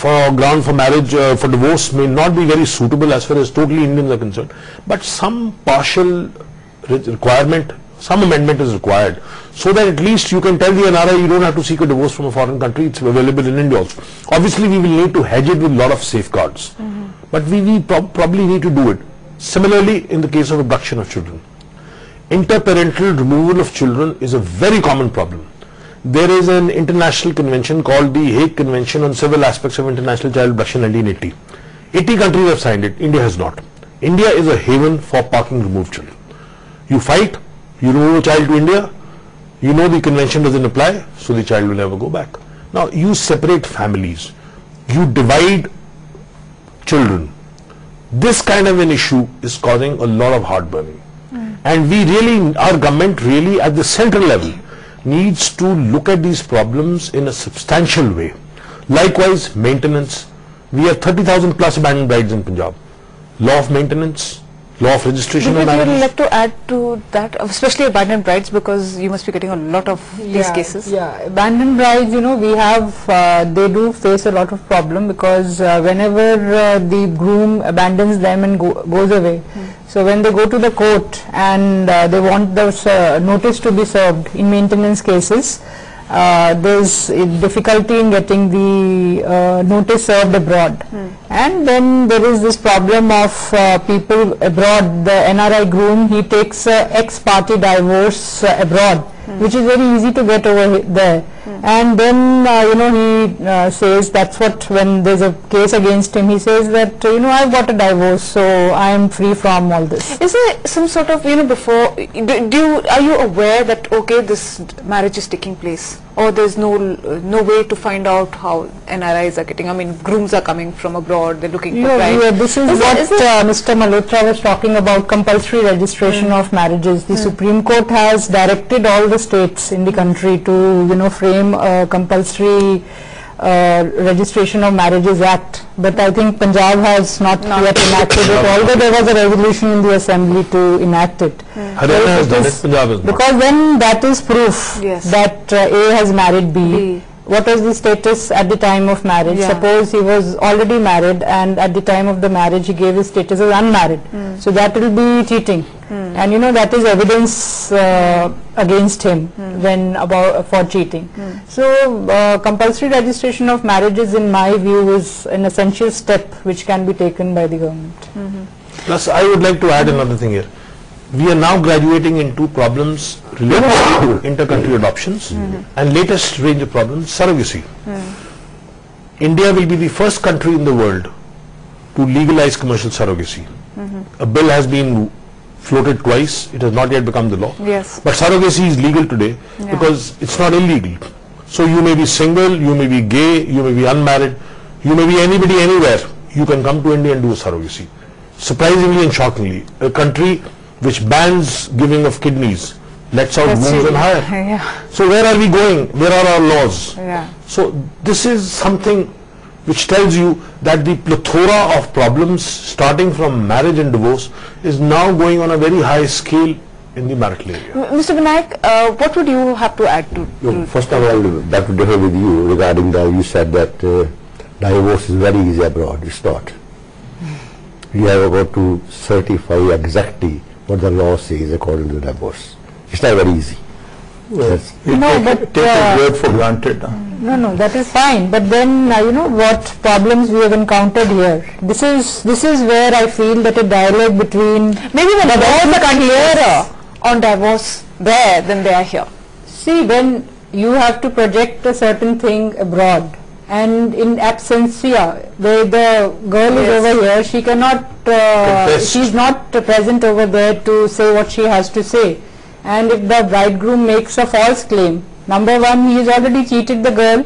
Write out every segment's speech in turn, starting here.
for ground for marriage, for divorce may not be very suitable as far as totally Indians are concerned, but some partial requirement, some amendment is required, so that at least you can tell the NRI you don't have to seek a divorce from a foreign country, it's available in India also. Obviously we will need to hedge it with a lot of safeguards, but we probably need to do it. Similarly, in the case of abduction of children, interparental removal of children is a very common problem. There is an international convention called the Hague Convention on Civil Aspects of International Child Abduction 1980. 80 countries have signed it, India has not. India is a haven for parking removed children. You fight, you remove a child to India, you know the convention doesn't apply, so the child will never go back. Now you separate families, you divide children. This kind of an issue is causing a lot of heartburning. And we really, our government really at the central level needs to look at these problems in a substantial way. Likewise, maintenance. We have 30,000 plus abandoned brides in Punjab. Law of maintenance, law of registration of marriages. Would you like to add to that, especially abandoned brides, because you must be getting a lot of these cases? Yeah, abandoned brides, you know, we have, they do face a lot of problem, because whenever the groom abandons them and goes away, so when they go to the court and they want the notice to be served in maintenance cases, there's difficulty in getting the notice served abroad. And then there is this problem of people abroad. The NRI groom, he takes ex-party divorce abroad, which is very easy to get over there. And then you know, he says that's what, when there's a case against him, he says that you know, I've got a divorce, so I am free from all this. Is there some sort of, you know, before, are you aware that okay, this marriage is taking place, or there's no way to find out how NRIs are getting, I mean, grooms are coming from abroad, they're looking for brides? Yeah, this is what Mr. Malhotra was talking about, compulsory registration of marriages. The Supreme Court has directed all the states in the country to, you know, frame a compulsory registration of marriages act, but I think Punjab has not yet enacted it, although there was a resolution in the assembly to enact it. Haryana has done it, Punjab has not. Because then that is proof that A has married B. What was the status at the time of marriage? Suppose he was already married, and at the time of the marriage he gave his status as unmarried. So that will be cheating. And you know, that is evidence against him when for cheating. So compulsory registration of marriages, in my view, is an essential step which can be taken by the government. Plus, I would like to add another thing here. We are now graduating into problems related to inter-country adoptions and latest range of problems, surrogacy. India will be the first country in the world to legalize commercial surrogacy. A bill has been floated twice, it has not yet become the law. But surrogacy is legal today because it's not illegal. So you may be single, you may be gay, you may be unmarried, you may be anybody anywhere. You can come to India and do a surrogacy. Surprisingly and shockingly, a country which bans giving of kidneys, lets out wombs and hire. So where are we going? Where are our laws? So this is something which tells you that the plethora of problems starting from marriage and divorce is now going on a very high scale in the marital area. Mr. Binayak, what would you have to add to? First of all, that would differ with you regarding you said that divorce is very easy abroad. It's not. You have got to certify exactly what the law says according to the divorce. It's not very easy. No, but take a word for granted. No, that is fine. But then you know what problems we have encountered here. This is where I feel that a dialogue between maybe the laws are clearer on divorce there than they are here. See, when you have to project a certain thing abroad, and in absentia, where the girl is over here, she cannot, she's not present over there to say what she has to say. And if the bridegroom makes a false claim, number one, he has already cheated the girl,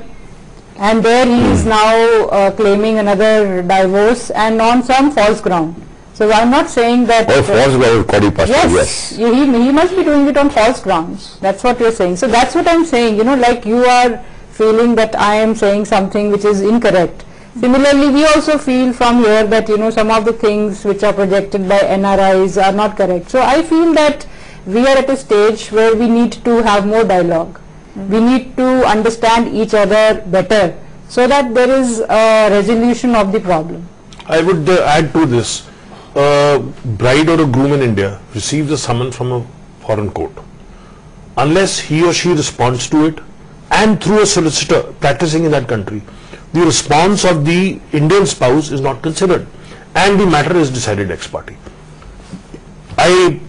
and there he is now claiming another divorce and on some false ground. So I'm not saying that... false ground, yes. He must be doing it on false grounds. That's what you're saying. So that's what I'm saying, you know, like you are feeling that I am saying something which is incorrect. Similarly, we also feel from here that, you know, some of the things which are projected by NRIs are not correct. So I feel that we are at a stage where we need to have more dialogue. We need to understand each other better, so that there is a resolution of the problem. I would add to this, a bride or a groom in India receives a summons from a foreign court. Unless he or she responds to it, and through a solicitor practicing in that country, the response of the Indian spouse is not considered, and the matter is decided ex parte. I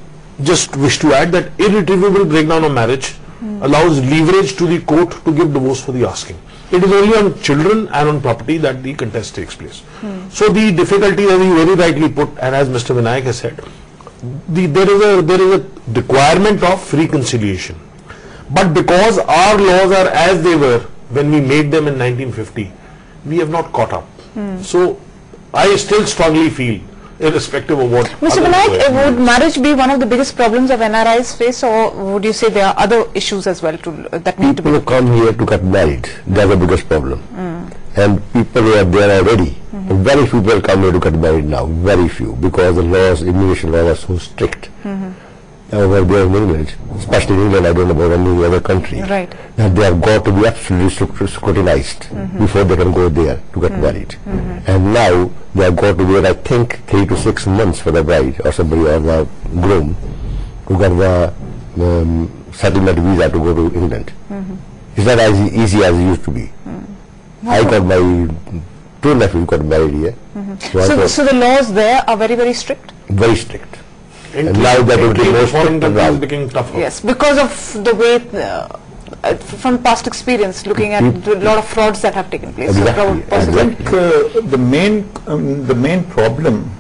just wish to add that irretrievable breakdown of marriage allows leverage to the court to give divorce for the asking. It is only on children and on property that the contest takes place. So the difficulty, as you very rightly put, and as Mr. Vinayak has said, there is a requirement of reconciliation. But because our laws are as they were when we made them in 1950, we have not caught up. So I still strongly feel, irrespective of what... Mr. Vinayak, would marriage be one of the biggest problems of NRIs face, or would you say there are other issues as well that need to be... People who come here to get married, that's the biggest problem. And people who are there already, very few people come here to get married now, very few, because the laws, immigration laws are so strict. Over there in England, especially in England, I don't know about any other country, Right. that they have got to be absolutely scrutinized before they can go there to get married. And now they have got to wait, I think, 3 to 6 months for the bride or somebody or the groom to get the settlement visa to go to England. It's not as easy as it used to be. I got my 2 nephews got married here. So the laws there are very, very strict? Very strict. And now that will be more foreign strict as countries well. becoming tougher. Yes, because of the way, from past experience, looking at a lot of frauds that have taken place. Exactly. So possibly- I think the main problem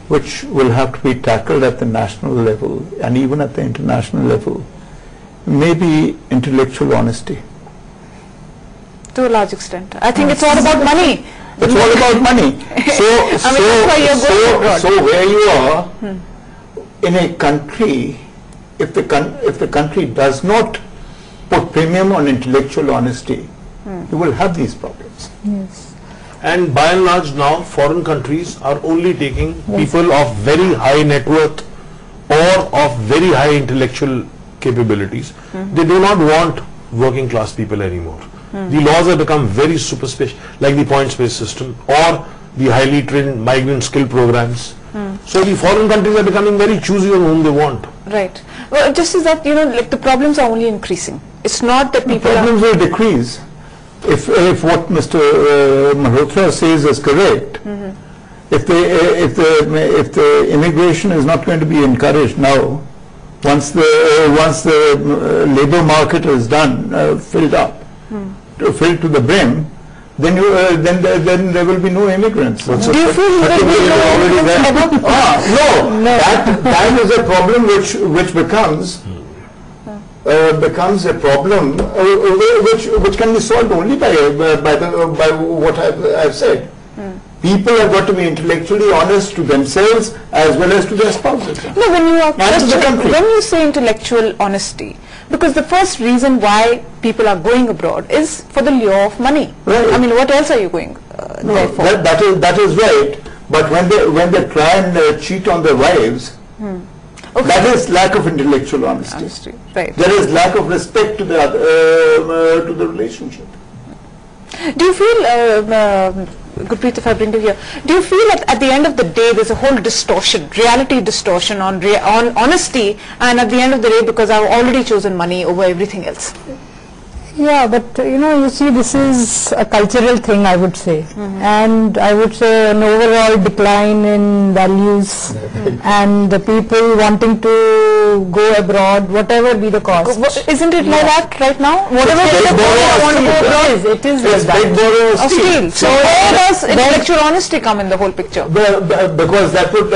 which will have to be tackled at the national level and even at the international level may be intellectual honesty. To a large extent. I think it's all about money. It's all about money. that's why you're going abroad. So where you are in a country, if the country does not put premium on intellectual honesty, you will have these problems. Yes. And by and large now, foreign countries are only taking people of very high net worth or of very high intellectual capabilities. They do not want working class people anymore. The laws have become very superstitious, like the points-based system or the highly trained migrant skill programs. So the foreign countries are becoming very choosy on whom they want. Right. Well, just is that, like the problems are only increasing. It's not that people Problems will decrease if what Mr. Malhotra says is correct. If the immigration is not going to be encouraged now, once the labor market is done, filled to the brim, then there will be no immigrants. Do you feel there will be no immigrants ever? No, that is a problem which becomes a problem which can be solved only by what I've said. People have got to be intellectually honest to themselves as well as to their spouses. No, when you are And to the country. when you say intellectual honesty, because the first reason why people are going abroad is for the lure of money. Right. I mean, what else are you going there for? That is right. But when they try and cheat on their wives, Okay. that is lack of intellectual honesty. Right. There is lack of respect to the relationship. Do you feel, Gurpreet, if I bring you here, do you feel at the end of the day there's a whole distortion, reality distortion on honesty, and at the end of the day, because I've already chosen money over everything else? Yeah, but you see, this is a cultural thing, I would say, and I would say an overall decline in values and the people wanting to go abroad, whatever be the cost. Isn't it like that right now? Whatever It's people borrow want to go of abroad, It is It's like big that. borrow of steel. So where does intellectual honesty come in the whole picture? Because that would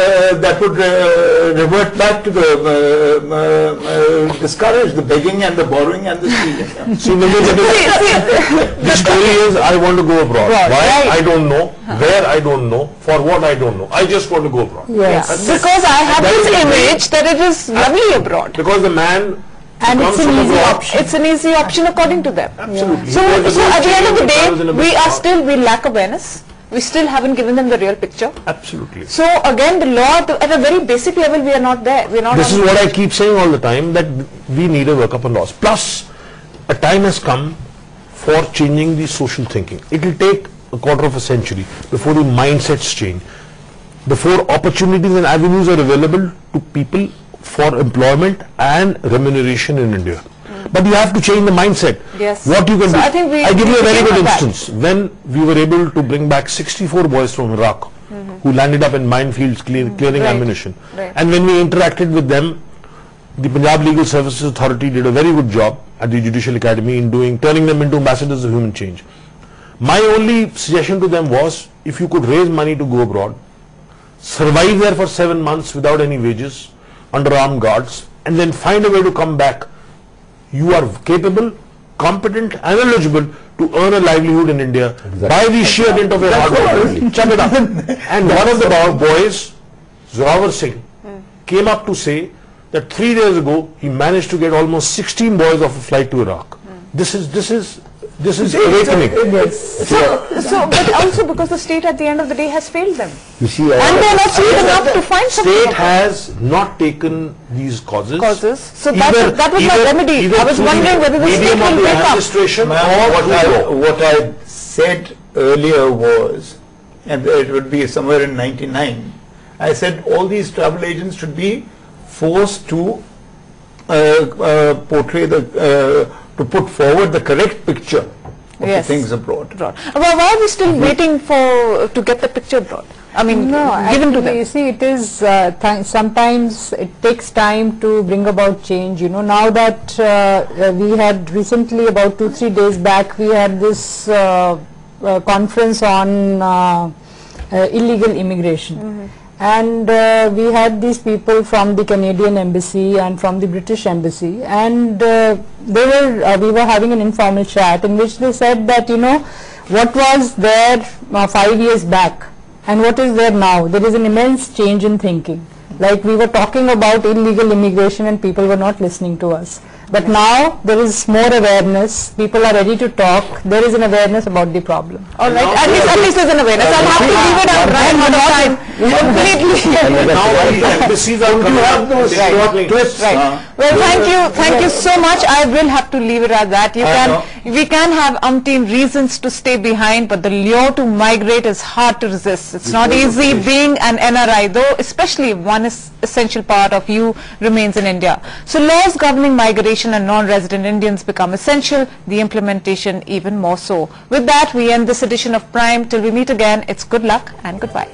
revert back to the discourage the begging and the borrowing and the stealing. See, the story is, I want to go abroad. Right, Why? right. I don't know. Where? I don't know. For what? I don't know. I just want to go abroad. Yes. Because I have That this is the image that it is lovely abroad. Because the man And comes it's an from easy abroad. option. It's an easy option according to them. Absolutely. So He was at the end of the travels in a day, big car. we lack awareness. We still haven't given them the real picture. Absolutely. So again, the law, at a very basic level, we are not there. We are not. This is on- what I keep saying all the time, that we need a workup on laws. Plus, a time has come for changing the social thinking. It will take a quarter of a century before the mindsets change, before opportunities and avenues are available to people for employment and remuneration in India. But you have to change the mindset. Yes. What you can So do. I think I give you a very we good have that. instance. When we were able to bring back 64 boys from Iraq who landed up in minefields clearing Right. ammunition. Right. And when we interacted with them, the Punjab Legal Services Authority did a very good job at the Judicial Academy in turning them into ambassadors of human change. My only suggestion to them was, if you could raise money to go abroad, survive there for 7 months without any wages, under armed guards, and then find a way to come back, you are capable, competent and eligible to earn a livelihood in India by the sheer dint of your hard work. Chug it up. And one of the boys, Zorawar Singh, came up to say that 3 days ago he managed to get almost 16 boys off a flight to Iraq. This is awakening. So, but also because the state at the end of the day has failed them. You see, And they're not sweet enough to find something. State has not taken these causes. So that was my remedy. I was wondering whether the state will wake up. Administration Ma'am, or what I said earlier was, and it would be somewhere in 99, I said all these travel agents should be forced to portray to put forward the correct picture of the Yes. things abroad. Well, why are we still waiting to get the picture brought? I mean, No, given to actually, them. you see, it is sometimes it takes time to bring about change. You know, now that we had recently, about 2-3 days back, we had this conference on illegal immigration. And we had these people from the Canadian embassy and from the British embassy, and we were having an informal chat in which they said that, you know, what was there 5 years back and what is there now, there is an immense change in thinking. Like, we were talking about illegal immigration and people were not listening to us. But now there is more awareness, people are ready to talk, there is an awareness about the problem. All right, at least there's an awareness. I'll have to leave it at Brian one more time. Completely. now the embassies are coming up. Right. Well, thank you so much. I will have to leave it at that. We can have umpteen reasons to stay behind, but the lure to migrate is hard to resist. It's not easy being an NRI, though, especially if one essential part of you remains in India. So laws governing migration and non-resident Indians become essential, the implementation even more so. With that, we end this edition of Prime. Till we meet again, it's good luck and goodbye.